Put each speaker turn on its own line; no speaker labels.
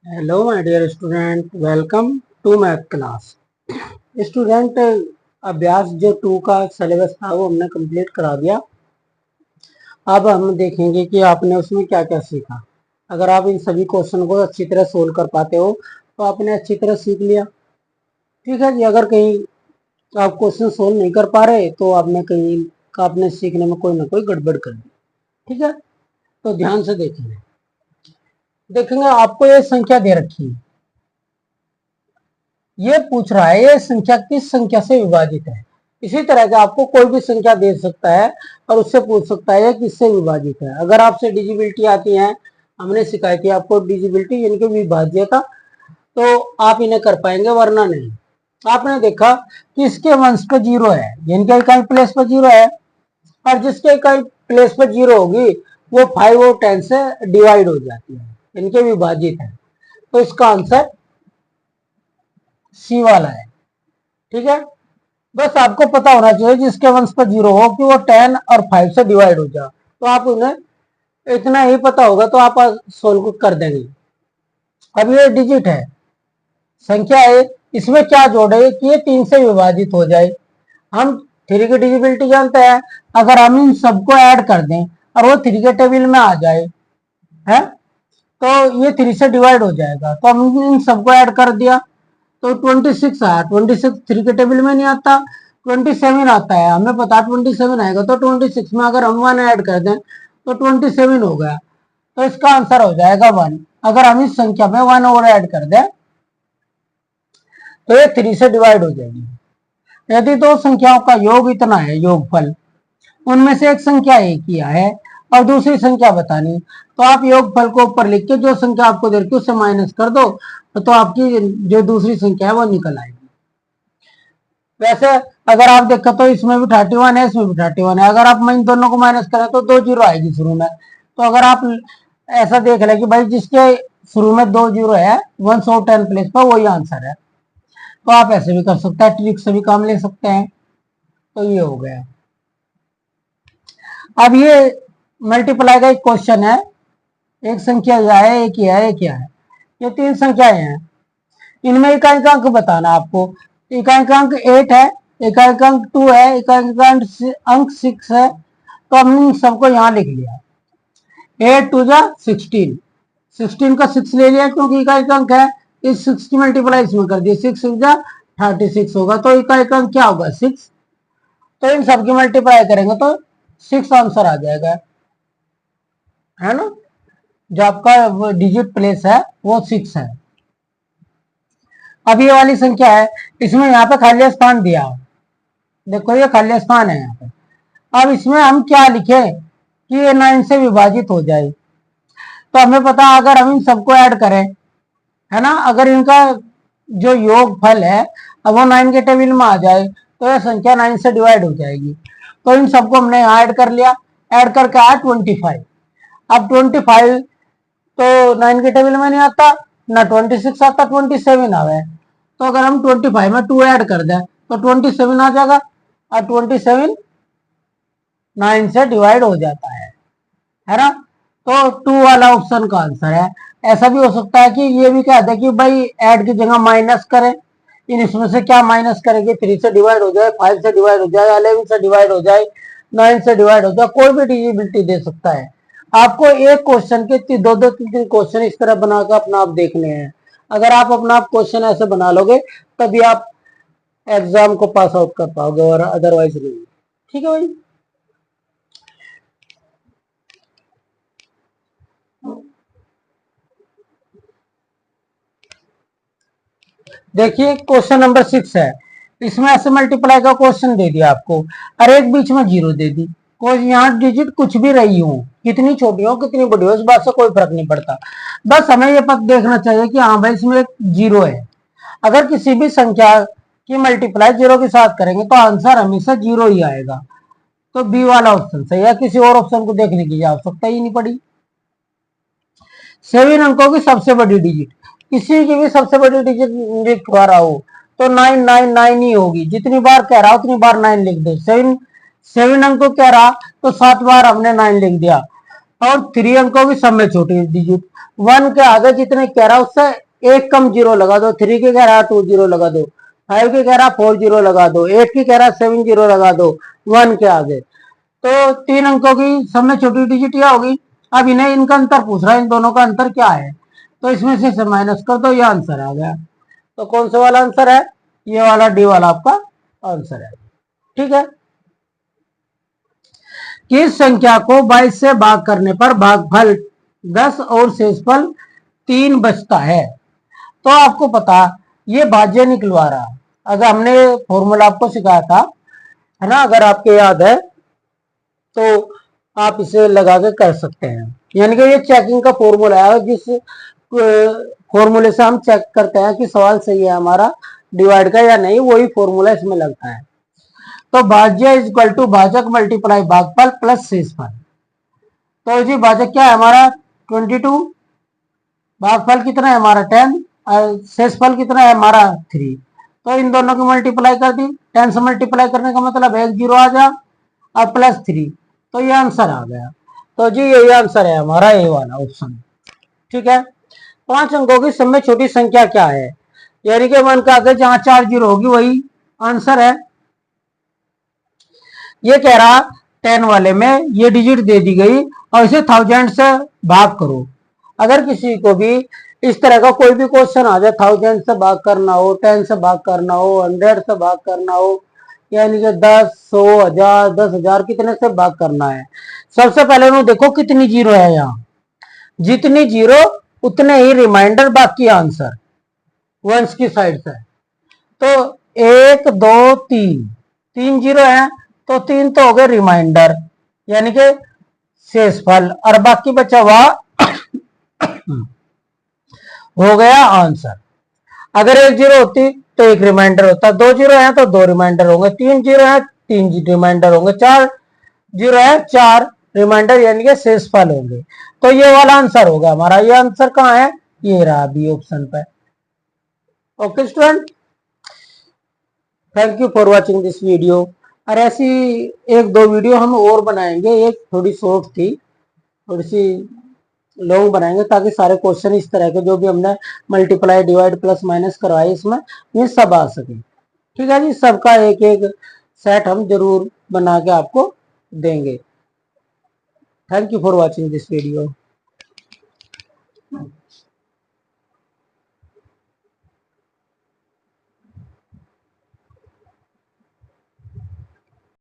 Hello my dear student, welcome to math class. Student, अभ्यास जो 2 का सिलेबस था वो हमने कंप्लीट करा दिया। अब हम देखेंगे कि आपने उसमें क्या क्या सीखा। अगर आप इन सभी क्वेश्चन को अच्छी तरह सोल्व कर पाते हो तो आपने अच्छी तरह सीख लिया। ठीक है जी। अगर कहीं आप क्वेश्चन सोल्व नहीं कर पा रहे तो आपने सीखने में कोई ना कोई गड़बड़ कर दी। ठीक है, तो ध्यान से देखेंगे आपको ये संख्या दे रखी है। ये पूछ रहा है ये संख्या किस संख्या से विभाजित है। इसी तरह से आपको कोई भी संख्या दे सकता है और उससे पूछ सकता है किससे विभाजित है। अगर आपसे डिजिबिलिटी आती है, हमने सिखाई थी आपको डिजिबिलिटी यानी कि विभाज्यता, तो आप इन्हें कर पाएंगे, वरना नहीं। आपने देखा कि इसके वंश पे 0 है, यानी कि इकाई प्लेस पर 0 है, और जिसके इकाई प्लेस पर 0 होगी वो 5 और 10 से डिवाइड हो जाती है, यानी कि विभाजित है। तो इसका आंसर सी वाला है। ठीक है, बस आपको पता होना चाहिए जिसके वंश पर 0 हो कि वो 10 और 5 से डिवाइड हो जाए, तो आप उन्हें इतना ही पता होगा तो आप सोल्व कर देंगे। अब ये डिजिट है, संख्या है, इसमें क्या जोड़े कि ये 3 से विभाजित हो जाए। हम 3 की डिजिबिलिटी जानते हैं। अगर हम इन सबको ऐड कर दें और वो 3 के टेबल में आ जाए है तो ये 3 से डिवाइड हो जाएगा। तो हम इन सबको ऐड कर दिया तो 26 आया। 26 3 के टेबल में नहीं आता, 27 आता है। हमें पता 27 आएगा, तो 26 में अगर हम 1 ऐड कर दें तो 27 हो गया। तो इसका आंसर हो जाएगा 1। अगर हम इस संख्या में 1 और ऐड कर दें तो ये 3 से डिवाइड हो जाएगी। यदि दो संख्याओं का योग इतना है, योगफल, उनमें से एक संख्या एक ही है और दूसरी संख्या बतानी, तो आप योगफल को ऊपर लिख के जो संख्या आपको दे रखी है उससे माइनस कर दो, तो आपकी जो दूसरी संख्या है वो निकल आएगी। वैसे अगर आप देखो तो इसमें भी 31 है, इसमें भी 31 है। अगर आप इन दोनों को माइनस करें तो 2 जीरो आएगी शुरू में। तो अगर आप ऐसा देख लें कि भाई जिसके शुरू में 2 जीरो है, 1 और 10 प्लेस पर वही आंसर है, तो आप ऐसे भी कर सकते हैं, ट्रिक से भी काम ले सकते हैं। तो ये हो गया। अब ये मल्टीप्लाई का एक क्वेश्चन है। एक संख्या यह है, एक यह है, एक यह है। ये 3 संख्याएं हैं, इनमें इकांक बताना आपको। इकांक 8 है, इकांक 2 है, इकांक अंक 6 है। तो हमने सबको यहाँ लिख लिया। 8 2 जा 16, 16 का 6 ले लिया क्योंकि इकाई अंक है। इस 6 की मल्टीप्लाई इसमें कर दिया, 6 6 जा 36 होगा। तो इकाई अंक क्या होगा 6। तो इन सबकी मल्टीप्लाई करेंगे तो 6 आंसर आ जाएगा, है ना। जो आपका डिजिट प्लेस है वो 6 है। अब ये वाली संख्या है, इसमें यहाँ पे खाली स्थान दिया, देखो ये खाली स्थान है यहाँ पे। अब इसमें हम क्या लिखे कि ये 9 से विभाजित हो जाए। तो हमें पता अगर हम इन सबको ऐड करें, है ना, अगर इनका जो योग फल है अब वो 9 के टेबल में आ जाए तो यह संख्या 9 से डिवाइड हो जाएगी। तो इन सबको हमने यहाँ ऐड कर लिया, ऐड करके आया 25। अब 25 तो 9 के टेबल में नहीं आता ना, 26 आता, 27 आवे। तो अगर हम 25 में 2 ऐड कर दें तो 27 आ जाएगा, और 27 9 से डिवाइड हो जाता है ना। तो 2 वाला ऑप्शन का आंसर है। ऐसा भी हो सकता है कि ये भी कहते हैं कि भाई ऐड की जगह माइनस करें। इन इसमें से क्या माइनस करेंगे, 3 से डिवाइड हो जाए, 5 से डिवाइड हो जाए, 11 से डिवाइड हो जाए, 9 से डिवाइड हो जाए, कोई भी डिजिबिलिटी दे सकता है। आपको एक क्वेश्चन के 2-2 3-3 क्वेश्चन इस तरह बनाकर अपना आप देखने हैं। अगर आप अपना आप क्वेश्चन ऐसे बना लोगे तभी आप एग्जाम को पास आउट कर पाओगे, और अदरवाइज नहीं। ठीक है भाई। देखिए क्वेश्चन नंबर 6 है, इसमें ऐसे मल्टीप्लाई का क्वेश्चन दे दिया आपको और एक बीच में 0 दे दी। कोई यहाँ डिजिट कुछ भी रही हो, कितनी छोटी हो कितनी बड़ी हो, इस बात से कोई फर्क नहीं पड़ता। बस हमें ये पता देखना चाहिए कि हाँ भाई इसमें एक 0 है। अगर किसी भी संख्या की मल्टीप्लाई 0 के साथ करेंगे तो आंसर हमेशा 0 ही आएगा। तो बी वाला ऑप्शन सही है, किसी और ऑप्शन को देखने की आवश्यकता ही नहीं पड़ी। 7 अंकों की सबसे बड़ी डिजिट, किसी की भी सबसे बड़ी डिजिट कह रहा हो तो 999 ही होगी। जितनी बार कह रहा उतनी बार 9 लिख दो। 7 अंक को कह रहा तो 7 बार हमने 9 लिख दिया। और 3 अंकों की सब में छोटी डिजिट। 1 के आगे जितने कह रहा उससे एक कम जीरो लगा दो। 3 के कह रहा 2 जीरो लगा दो। 5 के कह रहा 4 जीरो लगा दो। 8 की कह रहा 7 जीरो लगा दो 1 के आगे। तो 3 अंकों की सब में छोटी डिजिट क्या होगी। अब इन्हें इनका अंतर पूछ रहा है, इन दोनों का अंतर क्या है। तो इसमें से माइनस कर दो, ये आंसर आ गया। तो कौन सा वाला आंसर है, ये वाला डी वाला आपका आंसर है। ठीक है। किस संख्या को 22 से भाग करने पर भागफल 10 और शेषफल 3 बचता है। तो आपको पता ये भाज्य निकलवा रहा। अगर हमने फॉर्मूला आपको सिखाया था, है ना, अगर आपके याद है तो आप इसे लगा के कर सकते हैं। यानी कि ये चेकिंग का फॉर्मूला है, जिस फॉर्मूले से हम चेक करते हैं कि सवाल सही है हमारा डिवाइड का या नहीं, वही फॉर्मूला इसमें लगता है। तो भाज्य इज इक्वल टू भाजक मल्टीप्लाई भागफल प्लस शेषफल। तो जी भाजक क्या है हमारा 22, भागफल कितना है हमारा 10, और शेषफल कितना है हमारा 3। तो इन दोनों को मल्टीप्लाई कर दी। 10 से मल्टीप्लाई करने का मतलब एक जीरो आ जा और प्लस 3, तो ये आंसर आ गया। तो जी यही आंसर है हमारा ए वाला ऑप्शन। ठीक है। 5 अंकों की सब में छोटी संख्या क्या है, यानी कि 1 का आगे जहां 4 जीरो होगी वही आंसर है। ये कह रहा 10 वाले में ये डिजिट दे दी गई और इसे 1000 से भाग करो। अगर किसी को भी इस तरह का कोई भी क्वेश्चन आ जाए, 1000 से भाग करना हो, 10 से भाग करना हो, 100 से भाग करना हो, यानी कि 10, 100, 1000, 10,000 कितने से भाग करना है। सबसे पहले उन्होंने देखो कितनी जीरो है यहाँ, जितनी जीरो उतने ही रिमाइंडर, बाकी आंसर वंस की साइड से। तो 1, 2, 3, 3 जीरो है तो 3 तो हो गए रिमाइंडर यानी कि शेषफल, और बाकी बचा हुआ हो गया आंसर। अगर 1 जीरो होती तो 1 रिमाइंडर होता, 2 जीरो है तो 2 रिमाइंडर होंगे, 3 जीरो है 3 रिमाइंडर होंगे, 4 जीरो है 4 रिमाइंडर यानी कि शेषफल होंगे। तो ये वाला आंसर होगा हमारा। ये आंसर कहाँ है, ये रहा बी ऑप्शन पे। Okay student, thank you for watching this video. और ऐसी 1-2 वीडियो हम और बनाएंगे, एक थोड़ी शॉर्ट थी, थोड़ी सी लॉन्ग बनाएंगे, ताकि सारे क्वेश्चन इस तरह के जो भी हमने मल्टीप्लाई डिवाइड प्लस माइनस करवाए इसमें ये सब आ सके। ठीक है जी, सबका एक एक सेट हम जरूर बना के आपको देंगे। Thank you for watching this video.